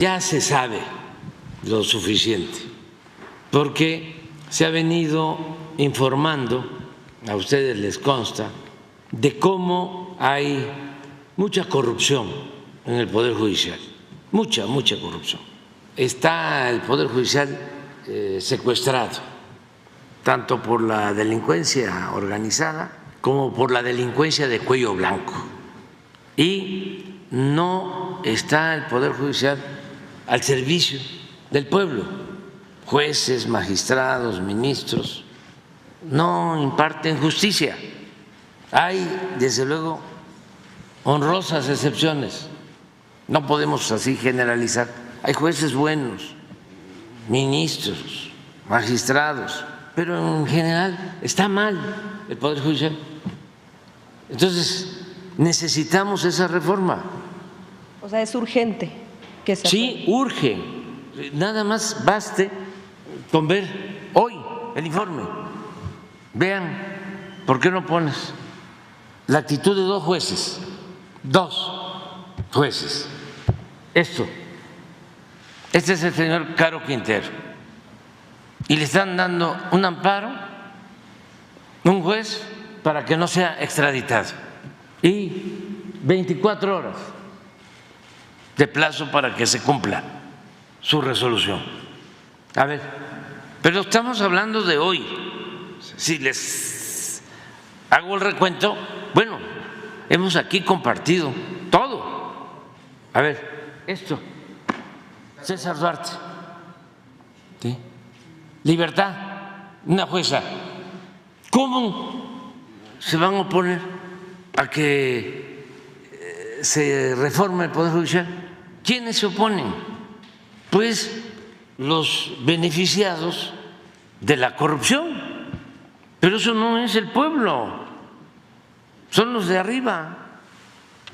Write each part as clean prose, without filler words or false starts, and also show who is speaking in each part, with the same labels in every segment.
Speaker 1: Ya se sabe lo suficiente, porque se ha venido informando, a ustedes les consta, de cómo hay mucha corrupción en el Poder Judicial, mucha corrupción. Está el Poder Judicial secuestrado, tanto por la delincuencia organizada como por la delincuencia de cuello blanco. Y no está el Poder Judicial al servicio del pueblo. Jueces, magistrados, ministros no imparten justicia. Hay, desde luego, honrosas excepciones. No podemos así generalizar. Hay jueces buenos, ministros, magistrados, pero en general está mal el Poder Judicial. Entonces, necesitamos esa reforma.
Speaker 2: O sea, es urgente que se
Speaker 1: Sí, urge. Nada más baste con ver hoy el informe. Vean, ¿por qué no pones la actitud de dos jueces? Este es el señor Caro Quintero. Y le están dando un amparo, un juez, para que no sea extraditado. Y 24 horas de plazo para que se cumpla su resolución. A ver, pero estamos hablando de hoy. Si les hago el recuento, bueno, hemos aquí compartido todo. A ver, esto, César Duarte, ¿sí? Libertad, una jueza. ¿Cómo se van a oponer a que se reforme el Poder Judicial? ¿Quiénes se oponen? Pues los beneficiados de la corrupción. Pero eso no es el pueblo, son los de arriba,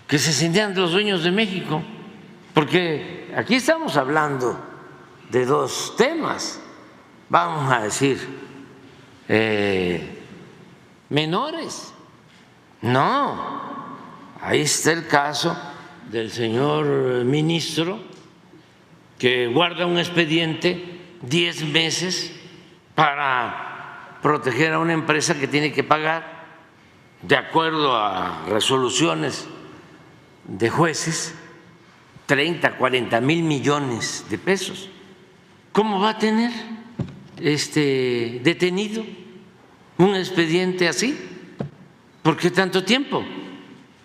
Speaker 1: que se sentían los dueños de México. Porque aquí estamos hablando de dos temas, vamos a decir, menores. No, ahí está el caso del señor ministro que guarda un expediente 10 meses para proteger a una empresa que tiene que pagar, de acuerdo a resoluciones de jueces, 30, 40 mil millones de pesos. ¿Cómo va a tener detenido un expediente así? ¿Por qué tanto tiempo?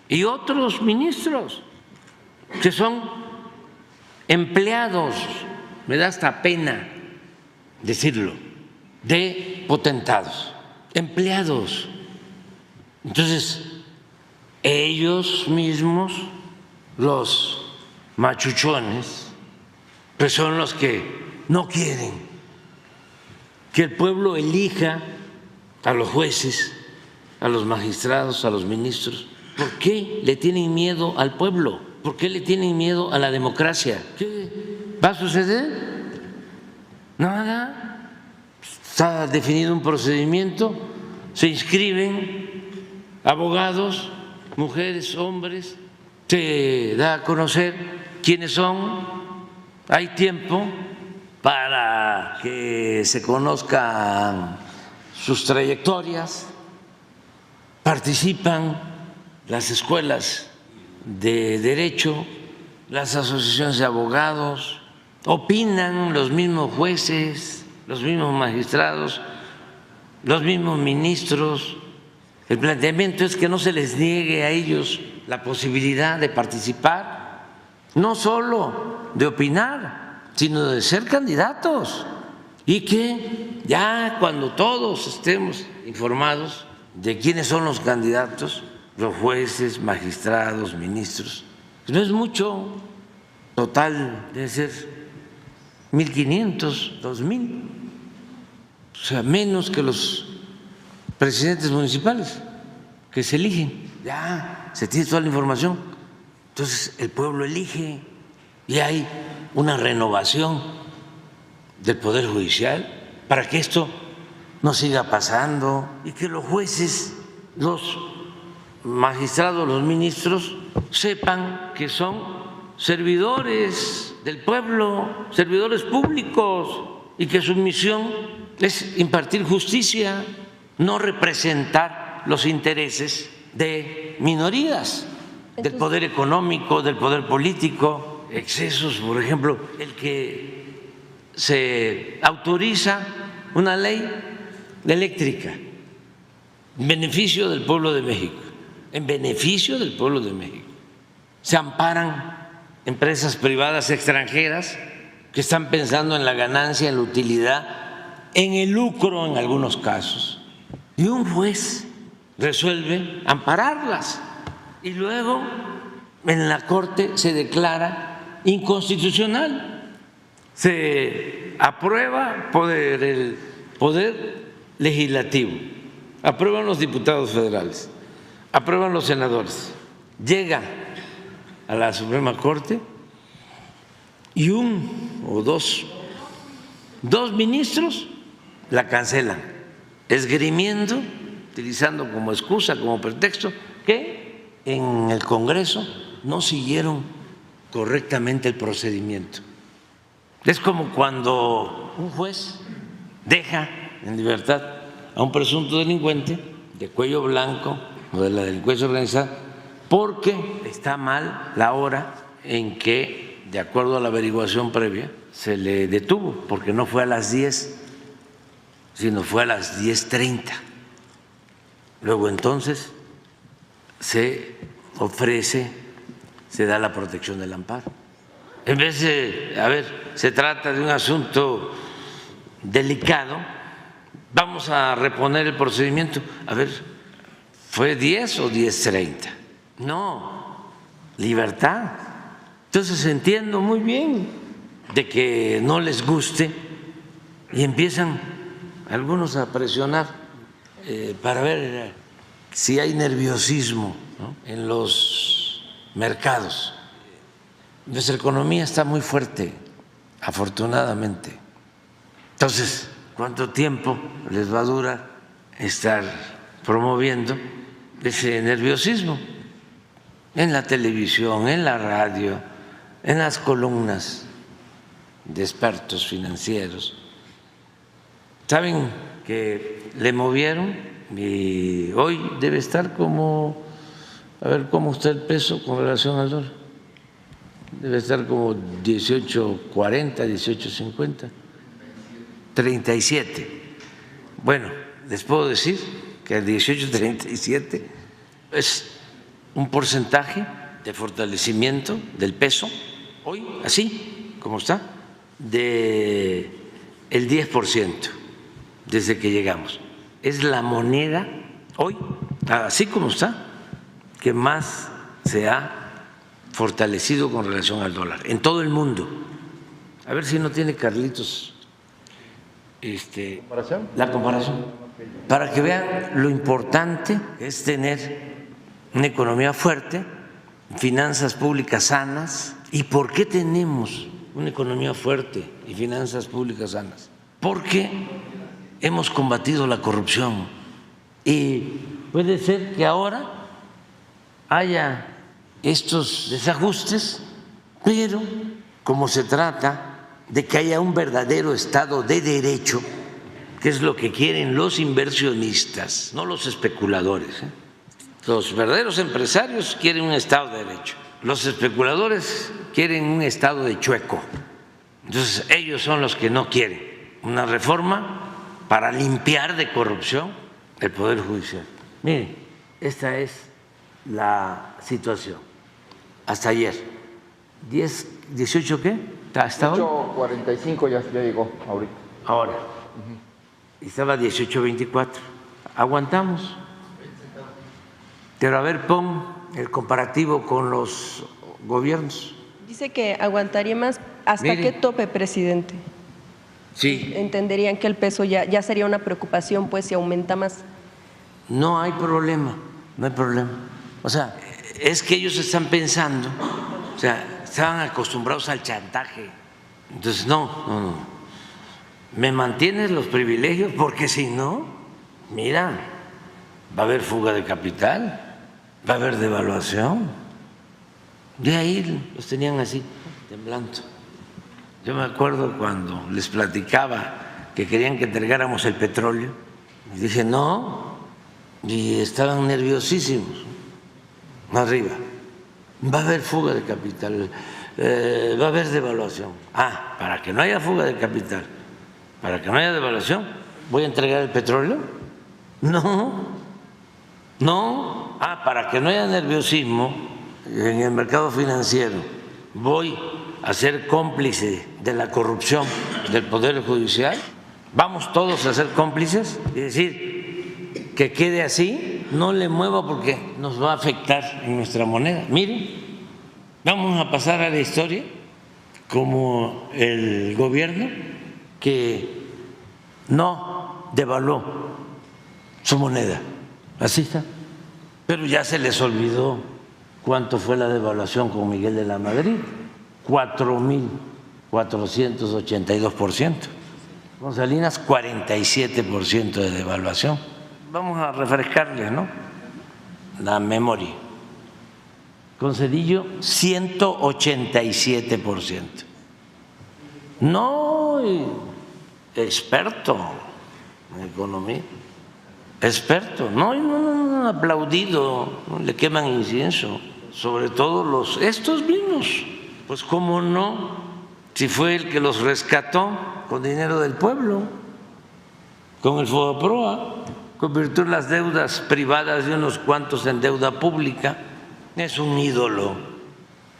Speaker 1: Y otros ministros que son empleados, me da hasta pena decirlo, de potentados, empleados. Entonces, ellos mismos, los machuchones, pues son los que no quieren que el pueblo elija a los jueces, a los magistrados, a los ministros. ¿Por qué le tienen miedo al pueblo? ¿Por qué le tienen miedo a la democracia? ¿Qué va a suceder? Nada. Está definido un procedimiento, se inscriben abogados, mujeres, hombres, se da a conocer quiénes son, hay tiempo para que se conozcan sus trayectorias, participan las escuelas de derecho, las asociaciones de abogados, opinan los mismos jueces, los mismos magistrados, los mismos ministros. El planteamiento es que no se les niegue a ellos la posibilidad de participar, no solo de opinar, sino de ser candidatos, y que ya cuando todos estemos informados de quiénes son los candidatos, los jueces, magistrados, ministros, no es mucho, total debe ser 1.500, 2.000, o sea, menos que los presidentes municipales que se eligen. Ya se tiene toda la información. Entonces el pueblo elige y hay una renovación del Poder Judicial para que esto no siga pasando y que los jueces, los magistrados, los ministros sepan que son servidores del pueblo, servidores públicos, y que su misión es impartir justicia, no representar los intereses de minorías, del poder económico, del poder político. Excesos, por ejemplo, el que se autoriza una ley eléctrica en beneficio del pueblo de México, en beneficio del pueblo de México. Se amparan empresas privadas extranjeras que están pensando en la ganancia, en la utilidad, en el lucro en algunos casos. Y un juez resuelve ampararlas y luego en la Corte se declara inconstitucional. Se aprueba por el Poder Legislativo, aprueban los diputados federales, aprueban los senadores, llega a la Suprema Corte y un o dos ministros la cancelan, esgrimiendo, utilizando como excusa, como pretexto, que en el Congreso no siguieron correctamente el procedimiento. Es como cuando un juez deja en libertad a un presunto delincuente de cuello blanco o de la delincuencia organizada porque está mal la hora en que, de acuerdo a la averiguación previa, se le detuvo, porque no fue a las 10, sino fue a las 10:30. Luego entonces se ofrece, se da la protección del amparo. En vez de, se trata de un asunto delicado, vamos a reponer el procedimiento. ¿Fue 10 o 10:30? No, libertad. Entonces entiendo muy bien de que no les guste y empiezan algunos a presionar para ver si hay nerviosismo, ¿no?, en los mercados. Nuestra economía está muy fuerte, afortunadamente. Entonces, ¿cuánto tiempo les va a durar estar promoviendo ese nerviosismo en la televisión, en la radio, en las columnas de expertos financieros? ¿Saben que le movieron y hoy debe estar como, cómo está el peso con relación al dólar? Debe estar como 18.40, 18.50, 37. Bueno, les puedo decir que el 18.37 es un porcentaje de fortalecimiento del peso, hoy, así como está, del 10% desde que llegamos. Es la moneda hoy, así como está, que más se ha fortalecido con relación al dólar en todo el mundo. A ver si no tiene Carlitos la comparación, para que vean lo importante que es tener una economía fuerte, finanzas públicas sanas. ¿Y por qué tenemos una economía fuerte y finanzas públicas sanas? Porque hemos combatido la corrupción y puede ser que ahora haya estos desajustes, pero como se trata de que haya un verdadero Estado de Derecho, que es lo que quieren los inversionistas, no los especuladores. Los verdaderos empresarios quieren un Estado de Derecho, los especuladores quieren un Estado de chueco. Entonces ellos son los que no quieren una reforma para limpiar de corrupción el Poder Judicial. Miren, esta es la situación. Hasta ayer, 18 ¿qué? ¿Hasta hoy?
Speaker 3: 8.45 ya llegó ahorita.
Speaker 1: Ahora, estaba 18.24. Aguantamos. Pero a ver, pon el comparativo con los gobiernos.
Speaker 2: Dice que aguantaría más. ¿Hasta
Speaker 1: Mire,
Speaker 2: qué tope, presidente?
Speaker 1: Sí.
Speaker 2: Entenderían que el peso ya sería una preocupación, pues, si aumenta más.
Speaker 1: No hay problema, no hay problema. O sea, es que ellos están pensando, o sea, estaban acostumbrados al chantaje. Entonces, no. Me mantienes los privilegios porque si no, mira, va a haber fuga de capital, va a haber devaluación. De ahí los tenían así, temblando. Yo me acuerdo cuando les platicaba que querían que entregáramos el petróleo, y dije no, y estaban nerviosísimos. Arriba, va a haber fuga de capital, va a haber devaluación. Para que no haya fuga de capital, para que no haya devaluación, ¿voy a entregar el petróleo? No, para que no haya nerviosismo en el mercado financiero, voy a ser cómplice de la corrupción del Poder Judicial. Vamos todos a ser cómplices y decir que quede así, no le mueva porque nos va a afectar en nuestra moneda. Miren, vamos a pasar a la historia como el gobierno que no devaluó su moneda. Así está. Pero ya se les olvidó cuánto fue la devaluación con Miguel de la Madrid, 4.482%. Con Salinas, 47% de devaluación. Vamos a refrescarles, ¿no?, la memoria. Con Cedillo, 187%. No experto en economía, experto, no aplaudido, no le queman incienso, sobre todo estos mismos, pues cómo no, si fue el que los rescató con dinero del pueblo, con el Fobaproa, convirtió las deudas privadas de unos cuantos en deuda pública, es un ídolo.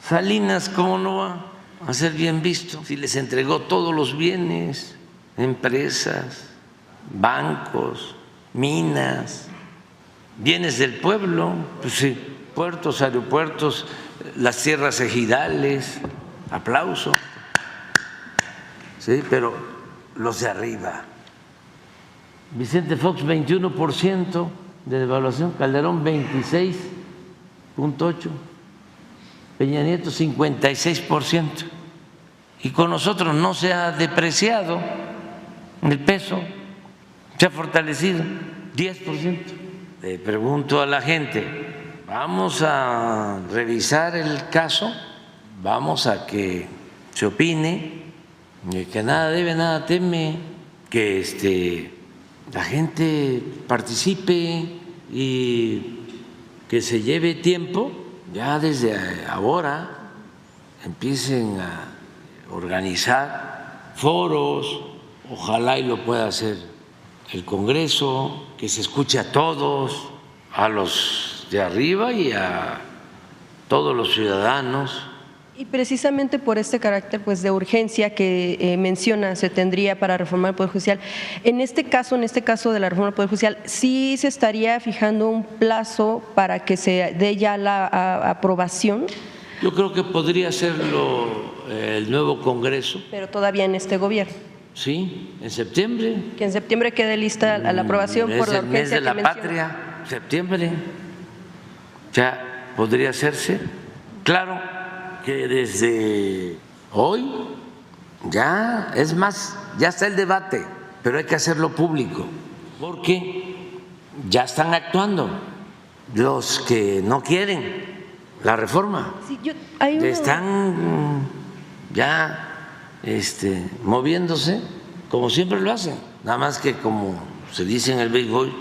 Speaker 1: Salinas, ¿cómo no va a ser bien visto si les entregó todos los bienes, empresas, bancos, minas, bienes del pueblo? Pues sí, puertos, aeropuertos, las tierras ejidales, aplauso. Sí, pero los de arriba. Vicente Fox, 21% de devaluación, Calderón 26.8%, Peña Nieto 56%. Y con nosotros no se ha depreciado el peso, se ha fortalecido 10%. Le pregunto a la gente, vamos a revisar el caso, vamos a que se opine, que nada debe, nada teme, que la gente participe y que se lleve tiempo, ya desde ahora empiecen a organizar foros, ojalá y lo pueda hacer el Congreso, que se escuche a todos, a los de arriba y a todos los ciudadanos.
Speaker 2: Y precisamente por este carácter pues de urgencia que menciona se tendría para reformar el Poder Judicial, en este caso de la reforma del Poder Judicial, ¿sí se estaría fijando un plazo para que se dé ya la aprobación?
Speaker 1: Yo creo que podría hacerlo el nuevo Congreso.
Speaker 2: Pero todavía en este gobierno.
Speaker 1: Sí, en septiembre.
Speaker 2: Que en septiembre quede lista la aprobación por la urgencia. Es el mes de la
Speaker 1: patria, septiembre. Ya podría hacerse. Claro que desde hoy ya, es más, ya está el debate, pero hay que hacerlo público, porque ya están actuando los que no quieren la reforma.
Speaker 2: Sí,
Speaker 1: están ya moviéndose como siempre lo hacen, nada más que como se dice en el béisbol,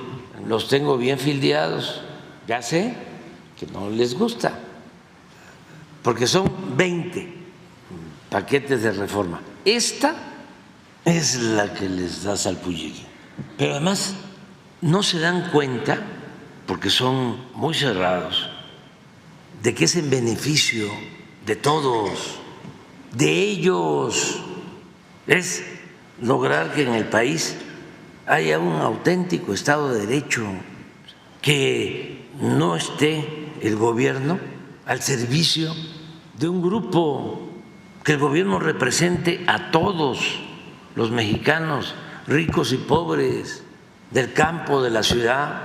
Speaker 1: los tengo bien fildeados, ya sé que no les gusta, porque son 20 paquetes de reforma. Esta es la que les da salpullido, pero además no se dan cuenta, porque son muy cerrados, de que es en beneficio de todos, de ellos. Es lograr que en el país haya un auténtico Estado de Derecho, que no esté el gobierno al servicio de un grupo, que el gobierno represente a todos los mexicanos, ricos y pobres, del campo, de la ciudad.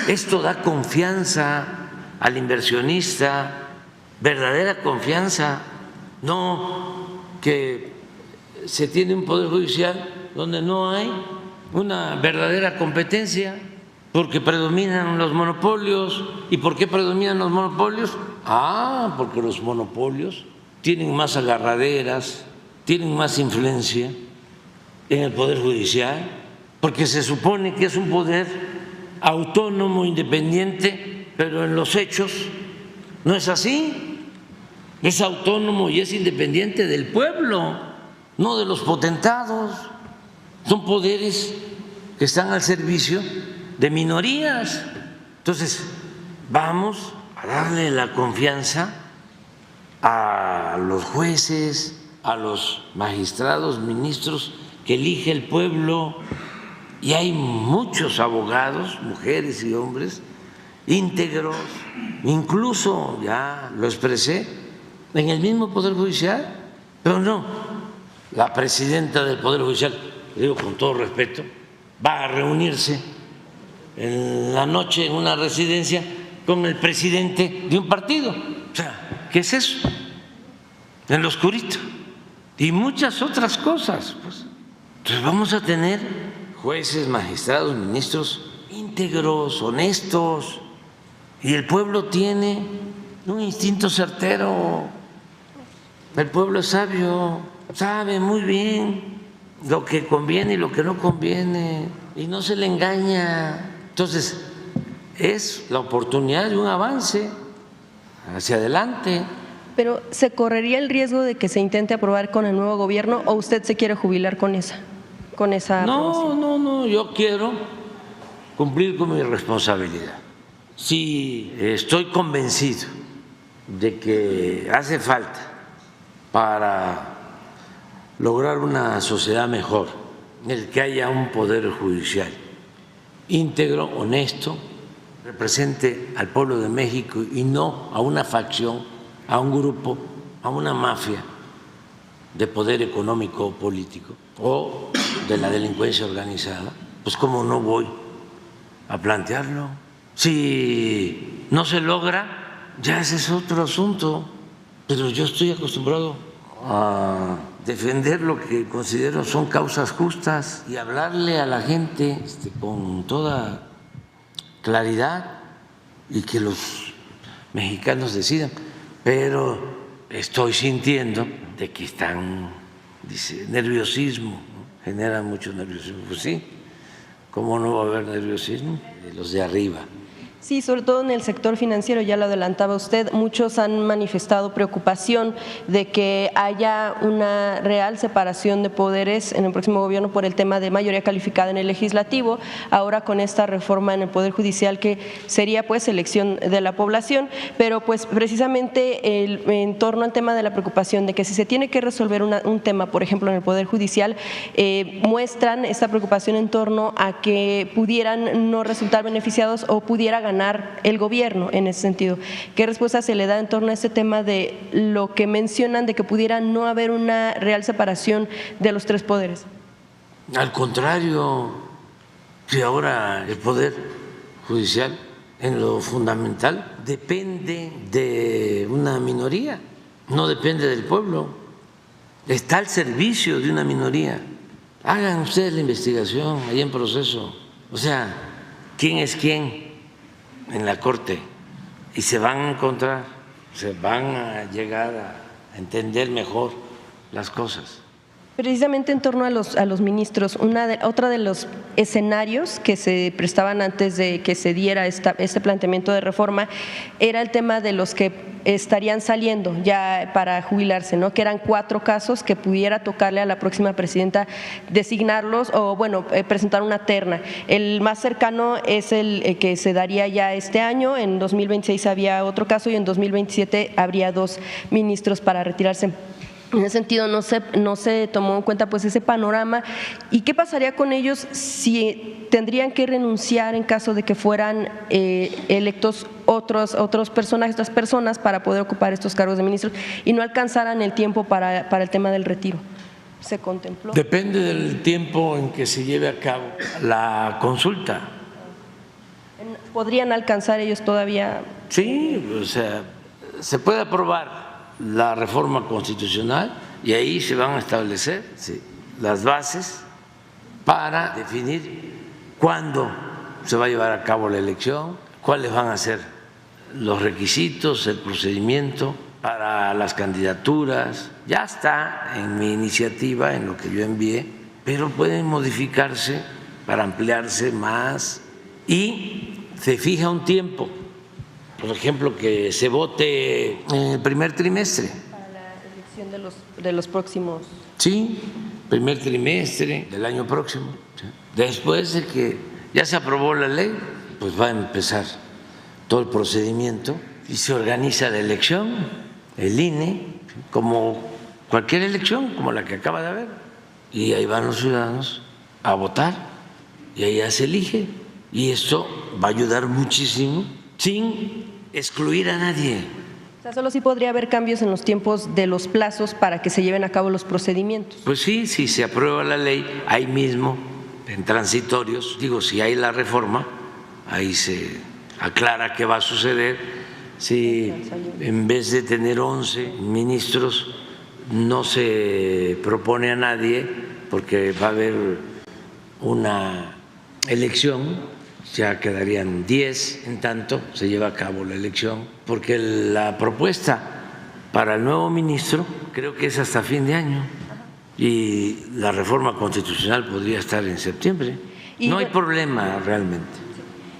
Speaker 1: Esto da confianza al inversionista, verdadera confianza, no que se tiene un poder judicial donde no hay una verdadera competencia, porque predominan los monopolios. ¿Y por qué predominan los monopolios? Porque los monopolios tienen más agarraderas, tienen más influencia en el Poder Judicial, porque se supone que es un poder autónomo, independiente, pero en los hechos no es así. Es autónomo y es independiente del pueblo, no de los potentados. Son poderes que están al servicio de minorías. Entonces, vamos a darle la confianza a los jueces, a los magistrados, ministros que elige el pueblo, y hay muchos abogados, mujeres y hombres, íntegros, incluso, ya lo expresé, en el mismo Poder Judicial, pero no, la presidenta del Poder Judicial, digo con todo respeto, va a reunirse en la noche en una residencia con el presidente de un partido. O sea, ¿qué es eso? En lo oscurito. Y muchas otras cosas. Pues. Entonces vamos a tener jueces, magistrados, ministros íntegros, honestos, y el pueblo tiene un instinto certero. El pueblo es sabio, sabe muy bien lo que conviene y lo que no conviene, y no se le engaña. Entonces, es la oportunidad de un avance hacia adelante.
Speaker 2: Pero ¿se correría el riesgo de que se intente aprobar con el nuevo gobierno o usted se quiere jubilar con esa aprobación?
Speaker 1: No, yo quiero cumplir con mi responsabilidad. Si estoy convencido de que hace falta para lograr una sociedad mejor, en el que haya un poder judicial íntegro, honesto, represente al pueblo de México y no a una facción, a un grupo, a una mafia de poder económico o político o de la delincuencia organizada, pues cómo no voy a plantearlo. Si no se logra, ya ese es otro asunto, pero yo estoy acostumbrado a defender lo que considero son causas justas y hablarle a la gente con toda claridad y que los mexicanos decidan. Pero estoy sintiendo de que están, dice, nerviosismo, ¿no? Genera mucho nerviosismo. Pues sí, ¿cómo no va a haber nerviosismo? De los de arriba.
Speaker 2: Sí, sobre todo en el sector financiero, ya lo adelantaba usted, muchos han manifestado preocupación de que haya una real separación de poderes en el próximo gobierno por el tema de mayoría calificada en el legislativo, ahora con esta reforma en el Poder Judicial que sería pues elección de la población, pero pues precisamente en torno al tema de la preocupación de que si se tiene que resolver un tema, por ejemplo, en el Poder Judicial, muestran esta preocupación en torno a que pudieran no resultar beneficiados o pudiera ganar el gobierno en ese sentido. ¿Qué respuesta se le da en torno a este tema de lo que mencionan de que pudiera no haber una real separación de los tres poderes?
Speaker 1: Al contrario, si ahora el Poder Judicial en lo fundamental depende de una minoría, no depende del pueblo, está al servicio de una minoría. Hagan ustedes la investigación ahí en proceso, o sea, quién es quién en la Corte, y se van a encontrar, se van a llegar a entender mejor las cosas.
Speaker 2: Precisamente en torno a los ministros, otra de los escenarios que se prestaban antes de que se diera este planteamiento de reforma era el tema de los que estarían saliendo ya para jubilarse, ¿no? Que eran 4 casos que pudiera tocarle a la próxima presidenta designarlos o, bueno, presentar una terna. El más cercano es el que se daría ya este año, en 2026 había otro caso y en 2027 habría 2 ministros para retirarse. En ese sentido no se tomó en cuenta pues ese panorama. ¿Y qué pasaría con ellos si tendrían que renunciar en caso de que fueran electos otros personajes, otras personas para poder ocupar estos cargos de ministros y no alcanzaran el tiempo para el tema del retiro? ¿Se contempló?
Speaker 1: Depende del tiempo en que se lleve a cabo la consulta.
Speaker 2: ¿Podrían alcanzar ellos todavía?
Speaker 1: Sí, o sea, se puede aprobar la reforma constitucional y ahí se van a establecer las bases para definir cuándo se va a llevar a cabo la elección, cuáles van a ser los requisitos, el procedimiento para las candidaturas. Ya está en mi iniciativa, en lo que yo envié, pero pueden modificarse para ampliarse más y se fija un tiempo. Por ejemplo, que se vote en el primer trimestre.
Speaker 2: Para la elección de los próximos.
Speaker 1: Sí, primer trimestre del año próximo. ¿Sí? Después de que ya se aprobó la ley, pues va a empezar todo el procedimiento y se organiza la elección, el INE, como cualquier elección, como la que acaba de haber. Y ahí van los ciudadanos a votar y ahí ya se elige. Y esto va a ayudar muchísimo sin excluir a nadie.
Speaker 2: O sea, solo sí podría haber cambios en los tiempos de los plazos para que se lleven a cabo los procedimientos.
Speaker 1: Pues sí, si se aprueba la ley, ahí mismo, en transitorios, digo, si hay la reforma, ahí se aclara qué va a suceder. Si en vez de tener 11 ministros no se propone a nadie, porque va a haber una elección, ya quedarían 10, en tanto se lleva a cabo la elección, porque la propuesta para el nuevo ministro creo que es hasta fin de año y la reforma constitucional podría estar en septiembre. No hay problema realmente.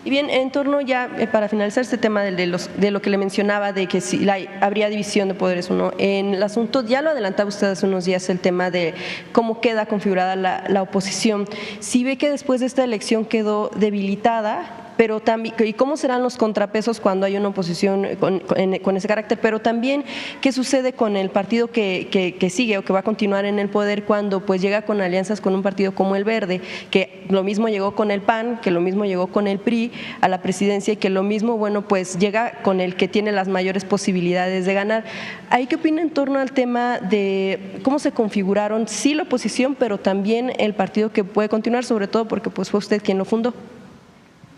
Speaker 2: Y bien, en torno ya, para finalizar este tema de lo que le mencionaba, de que si habría división de poderes o no, en el asunto, ya lo adelantaba usted hace unos días, el tema de cómo queda configurada la oposición. Si ve que después de esta elección quedó debilitada, pero también, y cómo serán los contrapesos cuando hay una oposición con ese carácter, pero también qué sucede con el partido que sigue o que va a continuar en el poder cuando pues llega con alianzas con un partido como el Verde, que lo mismo llegó con el PAN, que lo mismo llegó con el PRI a la presidencia y que lo mismo, bueno, pues llega con el que tiene las mayores posibilidades de ganar. ¿Ahí qué opina en torno al tema de cómo se configuraron, sí la oposición, pero también el partido que puede continuar, sobre todo porque pues fue usted quien lo fundó?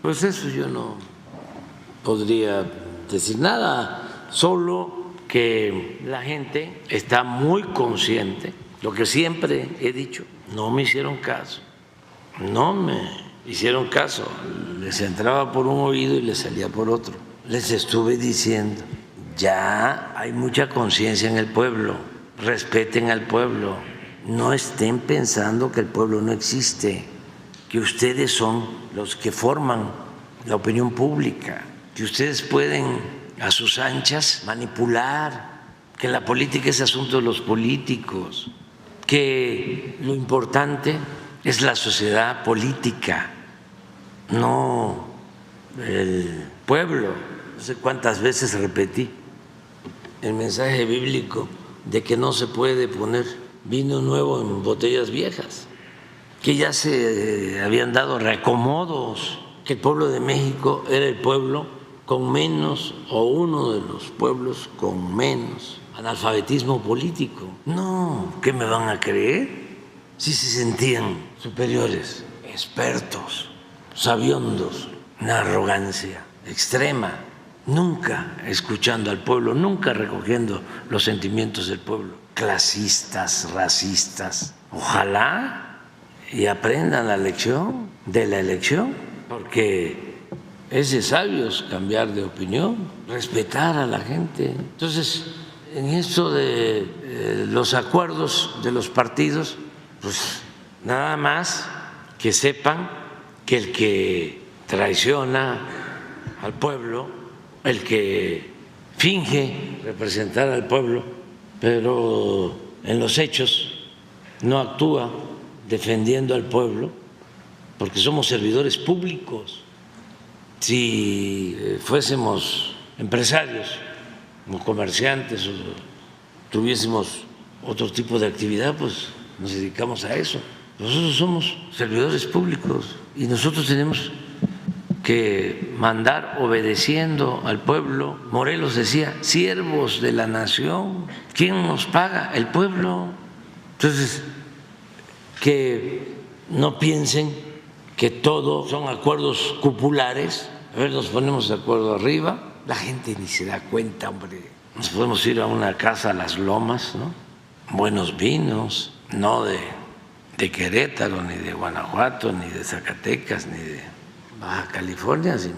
Speaker 1: Pues eso yo no podría decir nada, solo que la gente está muy consciente, lo que siempre he dicho, no me hicieron caso, les entraba por un oído y les salía por otro. Les estuve diciendo, ya hay mucha conciencia en el pueblo, respeten al pueblo, no estén pensando que el pueblo no existe, que ustedes son los que forman la opinión pública, que ustedes pueden a sus anchas manipular, que la política es asunto de los políticos, que lo importante es la sociedad política, no el pueblo. No sé cuántas veces repetí el mensaje bíblico de que no se puede poner vino nuevo en botellas viejas, que ya se habían dado reacomodos, que el pueblo de México era el pueblo con menos o uno de los pueblos con menos analfabetismo político. No, ¿qué me van a creer? Si se sentían superiores, expertos, sabiondos, una arrogancia extrema, nunca escuchando al pueblo, nunca recogiendo los sentimientos del pueblo, clasistas, racistas. Ojalá y aprendan la lección de la elección, porque es de sabios cambiar de opinión, respetar a la gente. Entonces, en esto de los acuerdos de los partidos, pues nada más que sepan que el que traiciona al pueblo, el que finge representar al pueblo, pero en los hechos no actúa defendiendo al pueblo, porque somos servidores públicos. Si fuésemos empresarios o comerciantes o tuviésemos otro tipo de actividad, pues nos dedicamos a eso. Nosotros somos servidores públicos y nosotros tenemos que mandar obedeciendo al pueblo. Morelos decía, siervos de la nación. ¿Quién nos paga? El pueblo. Entonces, que no piensen que todo son acuerdos cupulares. A ver, nos ponemos de acuerdo arriba, la gente ni se da cuenta, hombre. Nos podemos ir a una casa a Las Lomas, ¿no? Buenos vinos, no de Querétaro, ni de Guanajuato, ni de Zacatecas, ni de Baja California, sino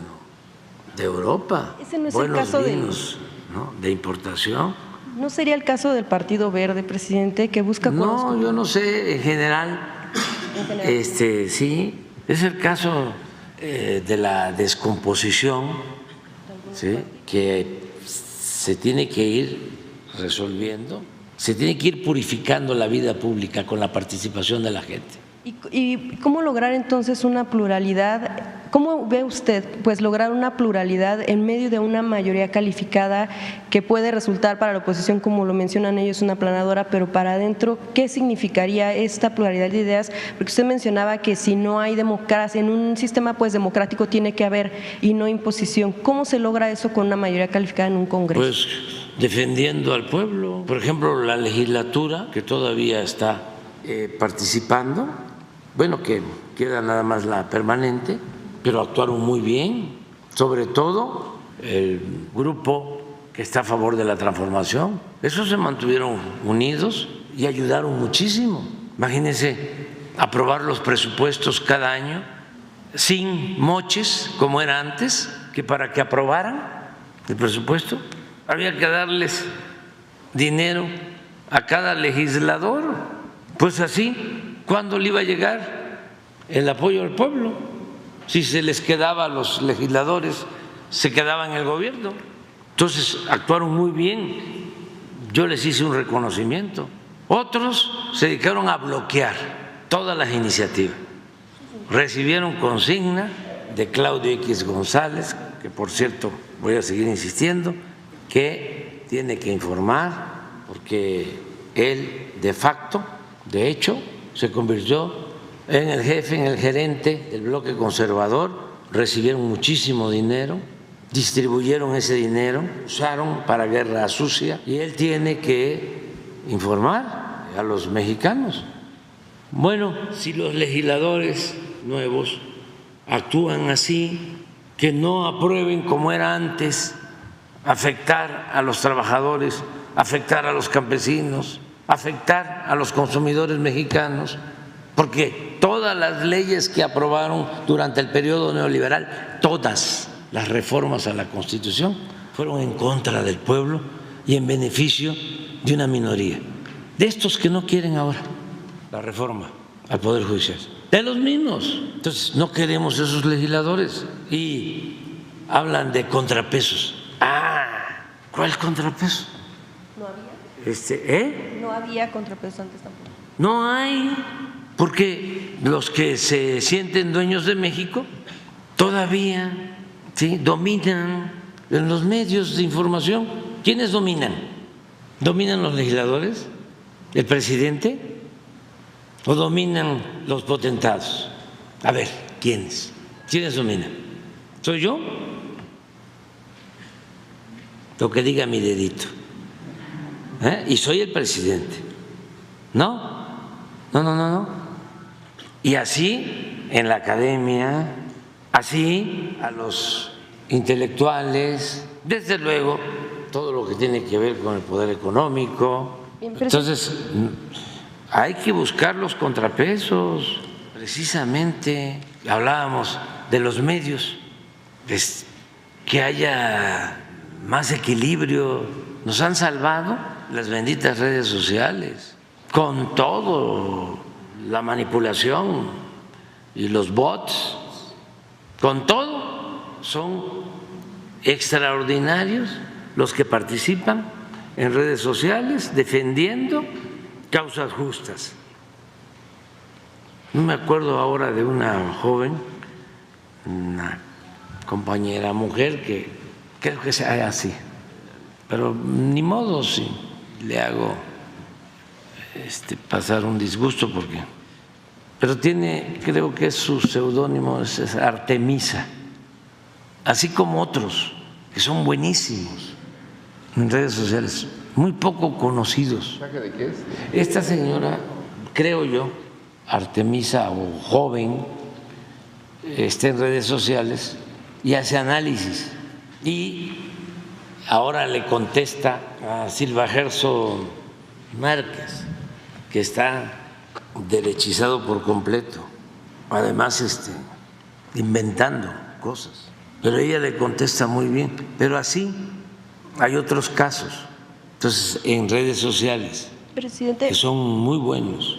Speaker 1: de Europa.
Speaker 2: Ese no es
Speaker 1: buenos
Speaker 2: el caso
Speaker 1: vinos, ¿no? De importación.
Speaker 2: ¿No sería el caso del Partido Verde, presidente, que busca acuerdos
Speaker 1: No, yo no sé, en general, sí, es el caso de la descomposición, ¿sí? Que se tiene que ir resolviendo, se tiene que ir purificando la vida pública con la participación de la gente.
Speaker 2: ¿Y cómo lograr entonces una pluralidad? ¿Cómo ve usted pues lograr una pluralidad en medio de una mayoría calificada que puede resultar para la oposición, como lo mencionan ellos, una aplanadora, pero para adentro, ¿qué significaría esta pluralidad de ideas? Porque usted mencionaba que si no hay democracia, en un sistema pues democrático tiene que haber y no imposición. ¿Cómo se logra eso con una mayoría calificada en un Congreso?
Speaker 1: Pues defendiendo al pueblo. Por ejemplo, la legislatura, que todavía está participando, bueno, que queda nada más la permanente, pero actuaron muy bien, sobre todo el grupo que está a favor de la transformación. Esos se mantuvieron unidos y ayudaron muchísimo. Imagínense aprobar los presupuestos cada año sin moches, como era antes, que para que aprobaran el presupuesto había que darles dinero a cada legislador. Pues así, ¿cuándo le iba a llegar el apoyo al pueblo? Si se les quedaba a los legisladores, se quedaba en el gobierno. Entonces actuaron muy bien, yo les hice un reconocimiento. Otros se dedicaron a bloquear todas las iniciativas. Recibieron consigna de Claudio X González, que por cierto voy a seguir insistiendo, que tiene que informar porque él de facto, de hecho, se convirtió en el jefe, en el gerente del bloque conservador, recibieron muchísimo dinero, distribuyeron ese dinero, usaron para guerra sucia y él tiene que informar a los mexicanos. Bueno, si los legisladores nuevos actúan así, que no aprueben como era antes, afectar a los trabajadores, afectar a los campesinos, afectar a los consumidores mexicanos, porque todas las leyes que aprobaron durante el periodo neoliberal, todas las reformas a la Constitución fueron en contra del pueblo y en beneficio de una minoría, de estos que no quieren ahora la reforma al Poder Judicial, de los mismos. Entonces no queremos esos legisladores y hablan de contrapesos. ¿Cuál contrapeso?
Speaker 2: No había.
Speaker 1: ¿Eh?
Speaker 2: No había contrapesos antes tampoco.
Speaker 1: No hay, porque los que se sienten dueños de México todavía dominan en los medios de información. ¿Quiénes dominan? ¿Dominan los legisladores? ¿El presidente? ¿O dominan los potentados? A ver, ¿quiénes? ¿Quiénes dominan? ¿Soy yo? Lo que diga mi dedito. Y soy el presidente. No. Y así en la academia, así a los intelectuales, desde luego todo lo que tiene que ver con el poder económico. Entonces hay que buscar los contrapesos, precisamente. Hablábamos de los medios, que haya más equilibrio. Nos han salvado las benditas redes sociales, con todo, la manipulación y los bots, con todo, son extraordinarios los que participan en redes sociales defendiendo causas justas. No me acuerdo ahora de una joven, una compañera mujer que creo que sea así, pero ni modo si le hago pasar un disgusto pero tiene, creo que su seudónimo es Artemisa, así como otros que son buenísimos en redes sociales, muy poco conocidos.
Speaker 3: ¿De qué es?
Speaker 1: Esta señora, creo yo, Artemisa o joven, está en redes sociales y hace análisis y ahora le contesta a Silva Gerso Márquez, que está derechizado por completo. Además, inventando cosas, pero ella le contesta muy bien. Pero así hay otros casos, entonces en redes sociales
Speaker 2: Presidente,
Speaker 1: que son muy buenos.